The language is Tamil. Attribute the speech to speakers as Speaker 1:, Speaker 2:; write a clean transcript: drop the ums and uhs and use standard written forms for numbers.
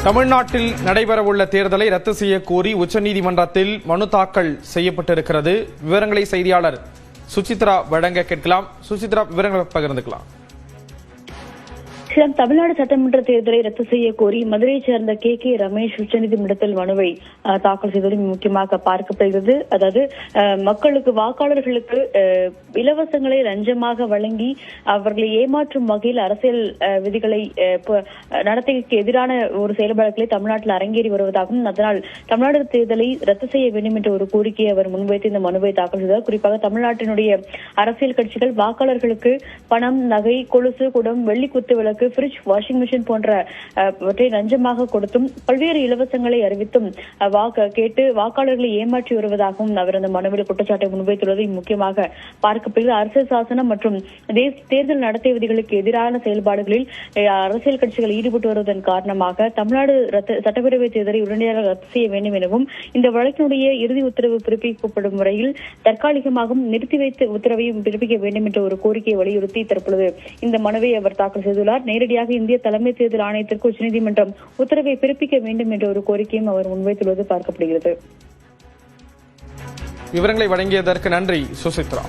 Speaker 1: தமிழ்நாட்டில் நடைபெறவுள்ள தேர்தலை ரத்து செய்யக் கோரி உச்சநீதிமன்றத்தில் மனு தாக்கல் செய்யப்பட்டிருக்கிறது. விவரங்களை செய்தியாளர் சுசித்ரா வழங்க கேட்கலாம். சுசித்ரா, விவரங்களை பகிர்ந்துக்கலாம்.
Speaker 2: தமிழ்நாடு சட்டமன்ற தேர்தலை ரத்து செய்ய கோரி மதுரையைச் சேர்ந்த கே ரமேஷ் உச்சநீதிமன்றத்தில் மனுவை தாக்கல் செய்தது முக்கியமாக பார்க்கப்படுகிறது. அதாவது மக்களுக்கு, வாக்காளர்களுக்கு இலவசங்களை லஞ்சமாக வழங்கி அவர்களை ஏமாற்றும் வகையில் அரசியல் விதிகளை நடத்தைக்கு எதிரான ஒரு செயல்பாடுகளை தமிழ்நாட்டில் அரங்கேறி வருவதாகவும், அதனால் தமிழ்நாடு தேர்தலை ரத்து செய்ய வேண்டும் என்ற ஒரு கோரிக்கையை அவர் முன்வைத்து இந்த மனுவை தாக்கல் செய்தார். குறிப்பாக தமிழ்நாட்டினுடைய அரசியல் கட்சிகள் வாக்காளர்களுக்கு பணம், நகை, கொலுசு, குடம், வெள்ளி குத்து விளக்கு, ஃப்ரிட்ஜ், வாஷிங் மிஷின் போன்றவற்றை லஞ்சமாக கொடுத்தும் பல்வேறு இலவசங்களை அறிவித்தும் கேட்டு வாக்காளர்களை ஏமாற்றி வருவதாகவும் அவர் அந்த மனுவில் குற்றச்சாட்டை முன்வைத்துள்ளது முக்கியமாக பார்க்கப்படுகிறது. அரசியல் சாசனம் மற்றும் தேர்தல் நடத்தை விதிகளுக்கு எதிரான செயல்பாடுகளில் அரசியல் கட்சிகள் ஈடுபட்டு வருவதன் காரணமாக தமிழ்நாடு சட்டப்பேரவை தேர்தலை உடனடியாக ரத்து செய்ய வேண்டும் எனவும், இந்த வழக்கினுடைய இறுதி உத்தரவு பிறப்பிக்கப்படும் முறையில் தற்காலிகமாகவும் நிறுத்தி வைத்து உத்தரவையும் பிறப்பிக்க வேண்டும் என்ற ஒரு கோரிக்கையை வலியுறுத்தி தற்பொழுது இந்த மனுவை அவர் தாக்கல் செய்துள்ளார். நேரடியாக இந்திய தலைமை தேர்தல் ஆணையத்திற்கு உச்சநீதிமன்றம் உத்தரவை பிறப்பிக்க வேண்டும் என்ற ஒரு கோரிக்கையும் அவர் முன்வைத்துள்ளது பார்க்கப்படுகிறது.
Speaker 1: விவரங்களை வழங்கியதற்கு நன்றி சுசித்ரா.